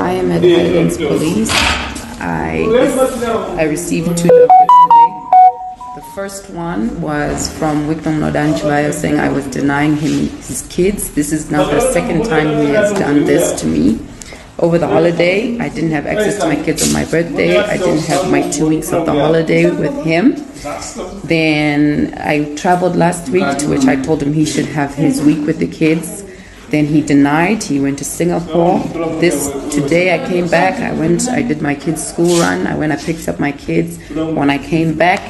I am at Highlands Police. I received 2 dockets today. The first one was from Wicknell Chivayo saying I was denying him his kids. This is now the second time he has done this to me. Over the holiday, I didn't have access to my kids on my birthday. I didn't have my 2 weeks of the holiday with him. Then I traveled last week, to which I told him he should have his week with the kids. Then he denied. He went to Singapore. Today I came back. I did my kids' school run. I picked up my kids. When I came back,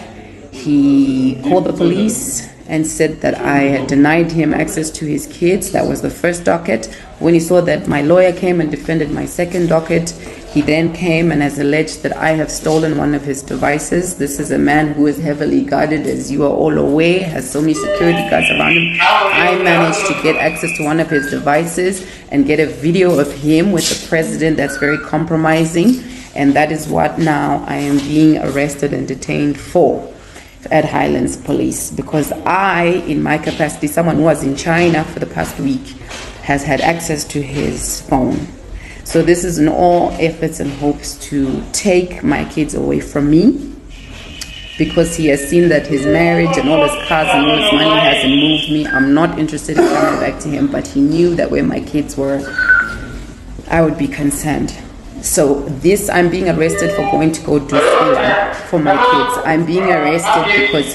he called the police and said that I had denied him access to his kids. That was the first docket. When he saw that my lawyer came and defended my second docket, he then came and has alleged that I have stolen one of his devices. This is a man who is heavily guarded, as you are all aware, has so many security guards around him. I managed to get access to one of his devices and get a video of him with the president that's very compromising. And that is what now I am being arrested and detained for at Highlands Police, because I, in my capacity, someone who was in China for the past week, has had access to his phone. So this is in all efforts and hopes to take my kids away from me, because he has seen that his marriage and all his cars and all his money hasn't moved me. I'm not interested in coming back to him, but he knew that where my kids were, I would be concerned. So I'm being arrested for going to go do school for my kids. I'm being arrested because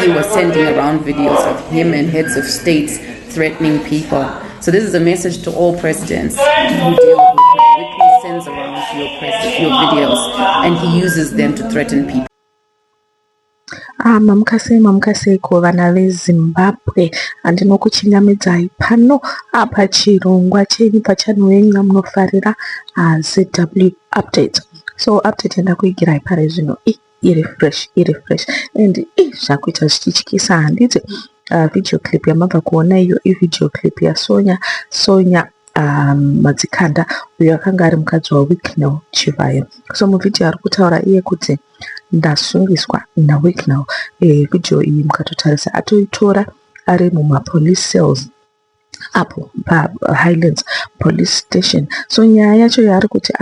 he was sending around videos of him and heads of states threatening people. So this is a message to all presidents who deal with Wicknell sends around your videos and he uses them to threaten people. Mamukase ko vana veZimbabwe andinokuchingamedzai pano apa chirongwa chenyu pachano yenyu munofarira ZW update. So update yandakuigirai pari zvino iri fresh and zvakuita zvichityisa handiti. Video clip yamabva kuona iyo video clip yaSonya Madzikanda uyo akanga ari mukadzi waWicknell Chivayo. So muvideo ari kutaura iye kuti ndasungiswa naWicknell. Video iyi mukatotarisa atoitora ari mumapolice cells apo Highlands Police Station. So nyaya yacho yaari kuti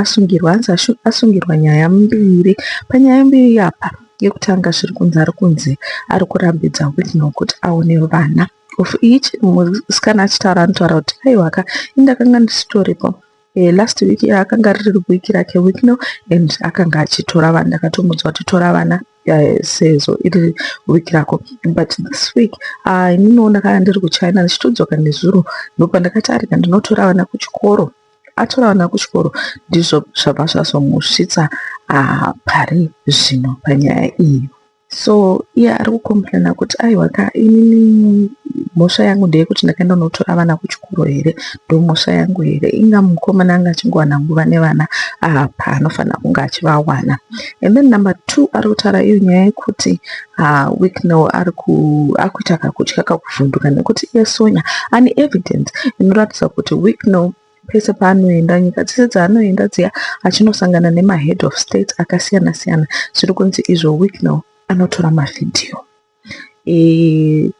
asungirwa nyaya mbiri. Panyaya mbiri apa yekutanga zviri kunzi ari kurambidza Wicknell kuti aone vana. Of each musikana achitaura anotaura kuti aiwaka indakanga ndisitoripo last week akanga riri wiki rake Wicknell and akanga achitora vana. Ndakatomudzwa kuti tora vana sezvo iri wiki rako, but this week ininoona kana ndiri kuChina ndichitodzoka nezuro ndopa ndakati arika ndinotora vana kuchikoro. Atora vana kuchikoro ndizvo zvabva zvazomusvitsa pari zvino panyaya iyi. So iye ari kukomplaina kuti aiwaka inini mhosva yangu ndeyekuti ndakaenda kunotora vana kuchikoro here, ndo mhosva yangu here. Inga mukomana anga achingowana nguva nevana paanofanira kunge achivawana. And then number 2 ari kutaura iyo nyaya yekuti Wicknell ari kuita kakutya kakuvhunduka nekuti iye Sonya ane evidence inoratidza kuti Wicknell pese paanoenda nyika dzese dzaanoenda dziya achinosangana nemahead of states akasiyana siyana, zviri kunzi izvo Wicknell anotora mavhidhiyo.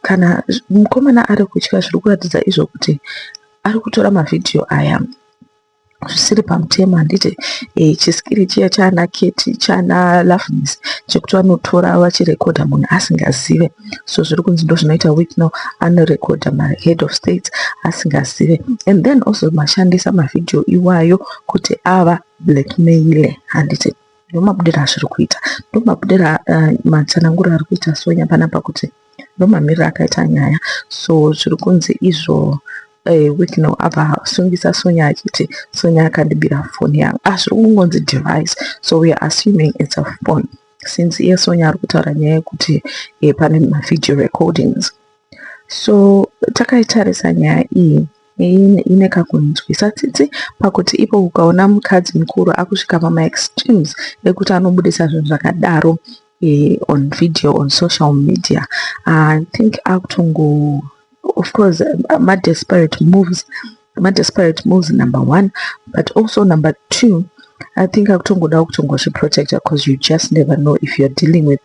Kana mukomana ari kutya zviri kuratidza izvo kuti ari kutora mavhidhiyo aya zvisiri pamutemo. Handiti chisikiri chiya chaana Keti chaana Loveness chekuti vanotora vachirekodha munhu asingazive. So zviri kunzi ndo zvinoita Wicknell anorekodha mahead of states asingazive, and then also mashandisa mavhidhiyo iwayo kuti ava blackmail. Handiti ndomabudira azviri kuita, ndomabudira matsananguro ari kuita Sonya panapa kuti ndomamiriro akaita nyaya. So zviri kunzi izvo Wicknell abva asungisa Sonya achiti Sonya akandibira phone yangu. Zviri kungonzi device, so we are assuming it's a phone since iye Sonya ari kutaura nyaya yekuti pane mavideo recordings. So takaitarisa nyaya iyi ine kakunzwisa tsitsi pakuti ipo ukaona mukadzi mukuru akusvika pama-extremes ekuti anobudisa zvinhu zvakadaro on video on social media. I think akutongo, of course, desperate moves number 1, but also number 2, I think akutongoda kutongozviprotecta because you just never know if you're dealing with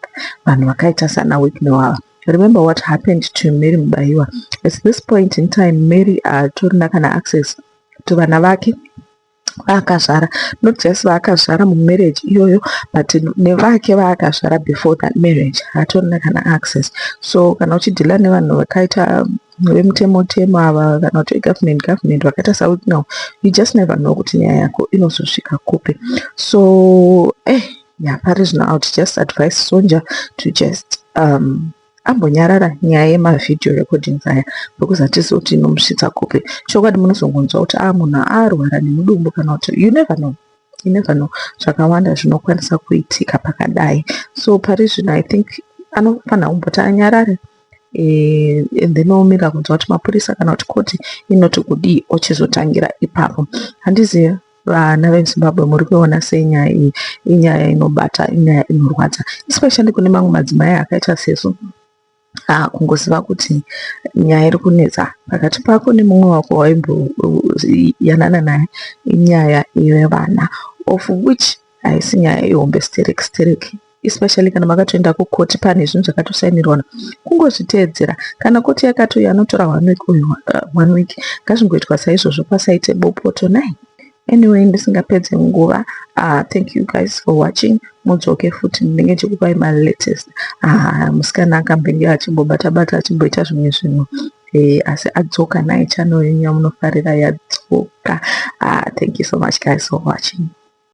vanhu vakaita sana Wicknell. Remember what happened to Mary Mubaiwa. At this point in time, Mary torina kana access to vana vake vaakazvara, not just vaakazvara mumarriage iyoyo, but nevake vaakazvara before that marriage hatorina kana access. So kana uchidhila nevanhu vakaita vemutemo ava kana kuti government vakaita saWicknell, you just never know kuti nyaya yako inozosvika kupi. So pari zvino I would just advise Sonja to just ambonyarara nyaya yemavideo recordings aya, because hatizivi kuti inomusvitsa kupi. Chokwadi munozongonzwa kuti munhu arwara nemudumbu kana kuti you never know. Zvakawanda zvinokwanisa kuitika pakadai. So pari zvino I think anofanira kumboti anyarare and then omira kunzwa kuti mapurisa kana kuti koti inoti kudii ochizotangira ipapo. Handizivi vana veZimbabwe muri kuona sei nyaya iyi inyaya inobata, inyaya inorwadza, especially kune mamwe madzimai akaita sesu. Kungoziva kuti nyaya iri kunetsa pakati pako nemumwe wako waimboyanana naye inyaya yevana, of which haisi nyaya ihombe stereki, especially kana makatoenda kukoti pane zvinhu zvakatosainirwana, kungozviteedzera. Kana koti yakati anotora 1 week ngazvingoitwa saizvozvo pasaite bopoto nai. Anyway, ndisingapedze nguva, thank you guys for watching. Mudzoke futi ndinenge chikupai ma-latest. Musikana akambenge achimbobata achimboita zvimwe zvinhu, asi adzoka naye channel yenyu yamunofarira yadzoka. Thank you so much guys for watching.